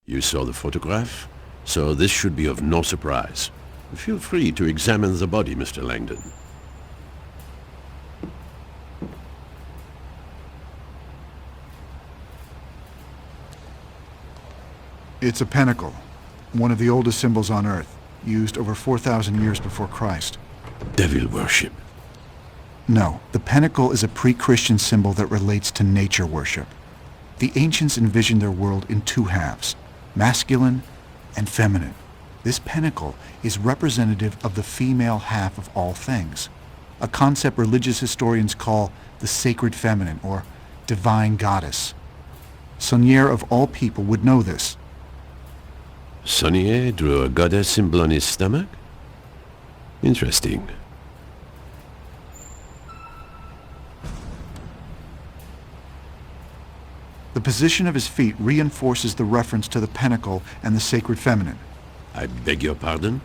You saw the photograph, so this should be of no surprise. Feel free to examine the body, Mr. Langdon. It's a pentacle, one of the oldest symbols on Earth, used over 4,000 years before Christ. Devil worship. No, the pentacle is a pre-Christian symbol that relates to nature worship. The ancients envisioned their world in two halves, masculine and feminine. This pentacle is representative of the female half of all things, a concept religious historians call the sacred feminine or divine goddess. Saunier of all people would know this. Saunier drew a goddess symbol on his stomach? Interesting. The position of his feet reinforces the reference to the pentacle and the sacred feminine. I beg your pardon?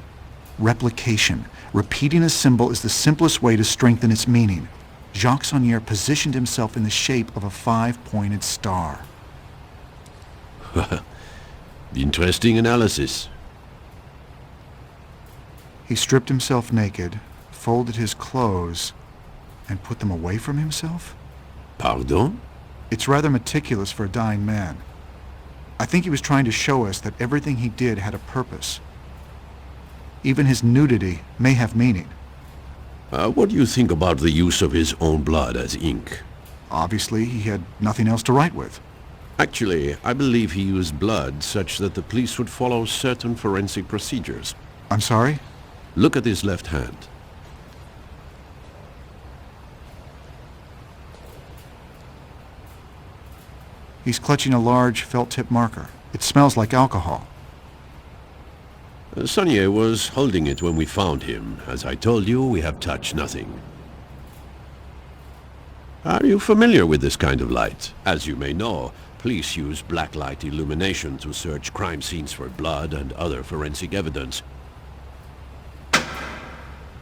Replication. Repeating a symbol is the simplest way to strengthen its meaning. Jacques Saunier positioned himself in the shape of a five-pointed star. Interesting analysis. He stripped himself naked, folded his clothes, and put them away from himself? Pardon? It's rather meticulous for a dying man. I think he was trying to show us that everything he did had a purpose. Even his nudity may have meaning. What do you think about the use of his own blood as ink? Obviously, he had nothing else to write with. Actually, I believe he used blood such that the police would follow certain forensic procedures. I'm sorry? Look at his left hand. He's clutching a large felt-tip marker. It smells like alcohol. Saunier was holding it when we found him. As I told you, we have touched nothing. Are you familiar with this kind of light? As you may know, police use blacklight illumination to search crime scenes for blood and other forensic evidence.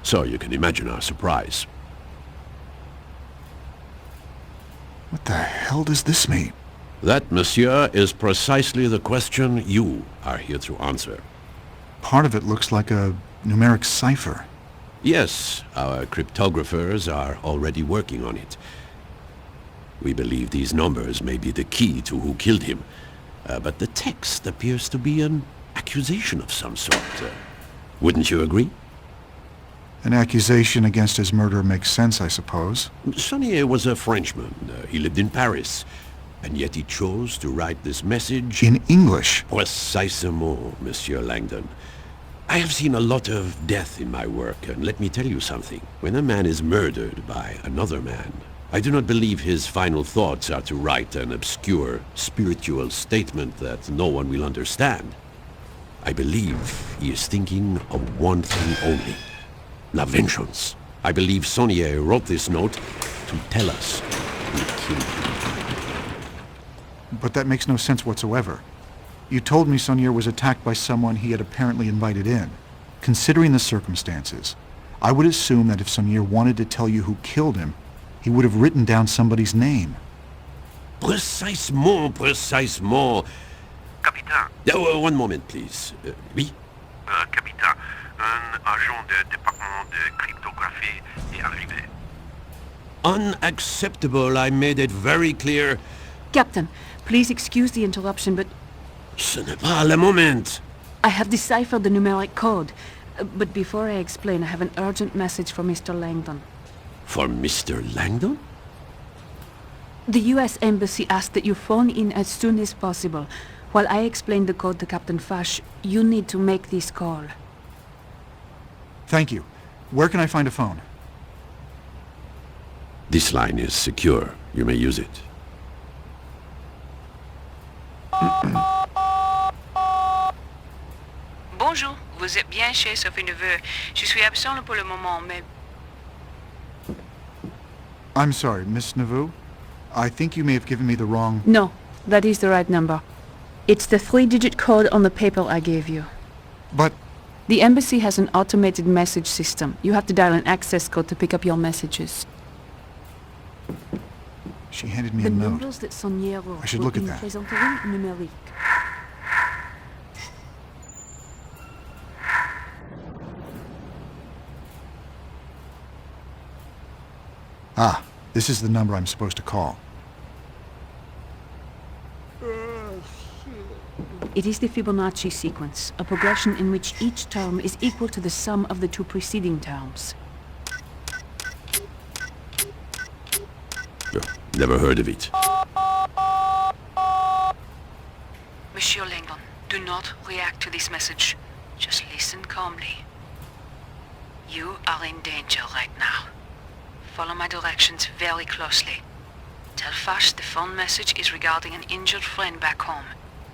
So you can imagine our surprise. What the hell does this mean? That, monsieur, is precisely the question you are here to answer. Part of it looks like a numeric cipher. Yes, our cryptographers are already working on it. We believe these numbers may be the key to who killed him. But the text appears to be an accusation of some sort. Wouldn't you agree? An accusation against his murder makes sense, I suppose. Saunier was a Frenchman. He lived in Paris. And yet he chose to write this message... In English? Précisément, Monsieur Langdon. I have seen a lot of death in my work, and let me tell you something. When a man is murdered by another man, I do not believe his final thoughts are to write an obscure, spiritual statement that no one will understand. I believe he is thinking of one thing only. La vengeance. I believe Saunier wrote this note to tell us who killed him. But that makes no sense whatsoever. You told me Saunier was attacked by someone he had apparently invited in. Considering the circumstances, I would assume that if Saunier wanted to tell you who killed him, he would have written down somebody's name. Précisément, précisément. Capitaine. One moment, please. Oui? Capitaine, un agent du département de cryptographie est arrivé. Unacceptable. I made it very clear. Captain, please excuse the interruption, but... Ce n'est pas le moment. I have deciphered the numeric code. But before I explain, I have an urgent message for Mr. Langdon. For Mr. Langdon? The U.S. Embassy asked that you phone in as soon as possible. While I explain the code to Captain Fash, you need to make this call. Thank you. Where can I find a phone? This line is secure. You may use it. Bonjour, vous êtes bien chez Sophie Neveu. Je suis absent pour le moment, mais... I'm sorry, Miss Nauvoo. I think you may have given me the wrong... No, that is the right number. It's the 3-digit code on the paper I gave you. But... The embassy has an automated message system. You have to dial an access code to pick up your messages. She handed me The a note. numbers that Saunier wrote I should look at that. présenterie numérique. This is the number I'm supposed to call. It is the Fibonacci sequence, a progression in which each term is equal to the sum of the two preceding terms. Never heard of it. Monsieur Langdon, do not react to this message. Just listen calmly. You are in danger right now. Follow my directions very closely. Tell Fash the phone message is regarding an injured friend back home.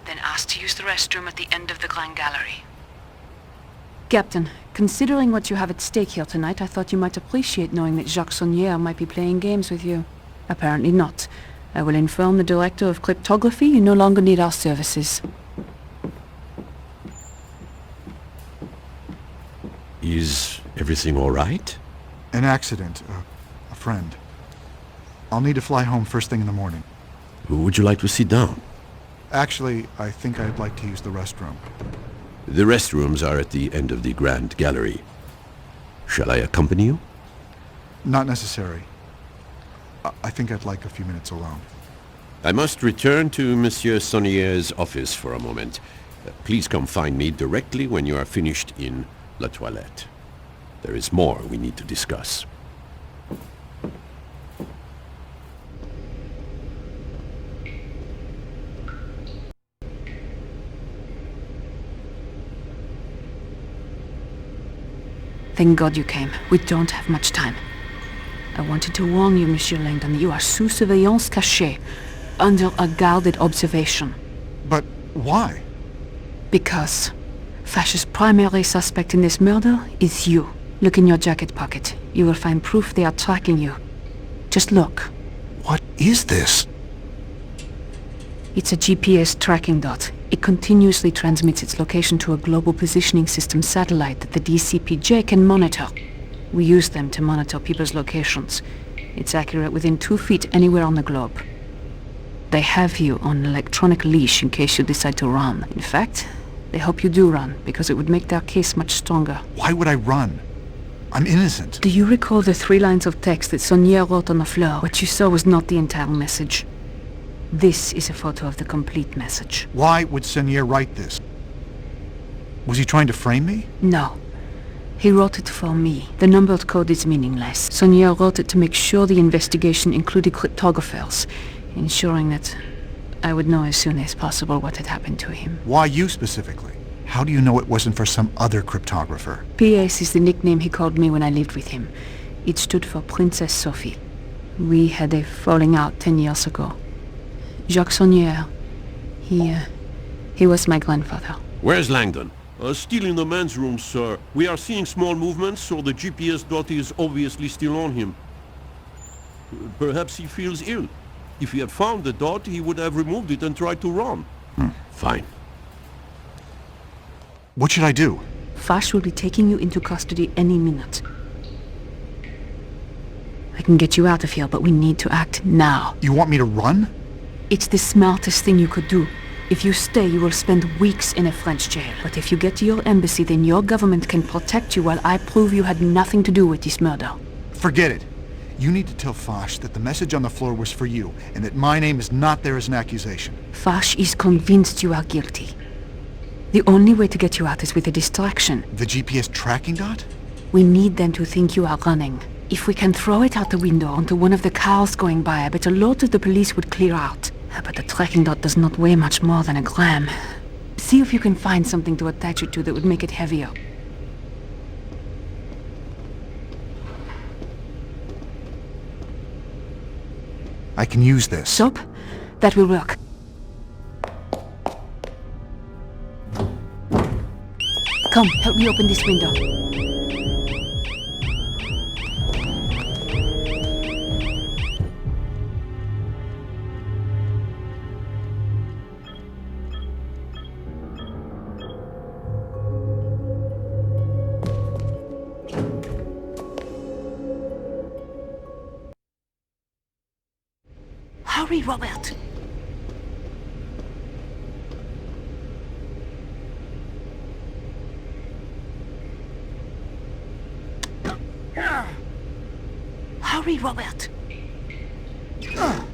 Then ask to use the restroom at the end of the Grand Gallery. Captain, considering what you have at stake here tonight, I thought you might appreciate knowing that Jacques Saunière might be playing games with you. Apparently not. I will inform the Director of Cryptography you no longer need our services. Is everything all right? An accident. A friend. I'll need to fly home first thing in the morning. Would you like to sit down? Actually, I think I'd like to use the restroom. The restrooms are at the end of the Grand Gallery. Shall I accompany you? Not necessary. I think I'd like a few minutes alone. I must return to Monsieur Saunière's office for a moment. Please come find me directly when you are finished in La Toilette. There is more we need to discuss. Thank God you came. We don't have much time. I wanted to warn you, Monsieur Langdon, that you are sous surveillance cachée, under a guarded observation. But why? Because Fash's primary suspect in this murder is you. Look in your jacket pocket. You will find proof they are tracking you. Just look. What is this? It's a GPS tracking dot. It continuously transmits its location to a global positioning system satellite that the DCPJ can monitor. We use them to monitor people's locations. It's accurate within 2 feet anywhere on the globe. They have you on an electronic leash in case you decide to run. In fact, they hope you do run, because it would make their case much stronger. Why would I run? I'm innocent. Do you recall the 3 lines of text that Saunière wrote on the floor? What you saw was not the entire message. This is a photo of the complete message. Why would Saunière write this? Was he trying to frame me? No. He wrote it for me. The numbered code is meaningless. Saunière wrote it to make sure the investigation included cryptographers, ensuring that I would know as soon as possible what had happened to him. Why you specifically? How do you know it wasn't for some other cryptographer? PS is the nickname he called me when I lived with him. It stood for Princess Sophie. We had a falling out 10 years ago. Jacques Saunière, he was my grandfather. Where's Langdon? Still in the men's room, sir. We are seeing small movements, so the GPS dot is obviously still on him. Perhaps he feels ill. If he had found the dot, he would have removed it and tried to run. Fine. What should I do? Fash will be taking you into custody any minute. I can get you out of here, but we need to act now. You want me to run? It's the smartest thing you could do. If you stay, you will spend weeks in a French jail. But if you get to your embassy, then your government can protect you while I prove you had nothing to do with this murder. Forget it. You need to tell Fash that the message on the floor was for you, and that my name is not there as an accusation. Fash is convinced you are guilty. The only way to get you out is with a distraction. The GPS tracking dot? We need them to think you are running. If we can throw it out the window onto one of the cars going by, I bet a lot of the police would clear out. But the tracking dot does not weigh much more than a gram. See if you can find something to attach it to that would make it heavier. I can use this. Soap? That will work. Come, help me open this window. Hurry, Robert! Hurry, Robert! Ugh.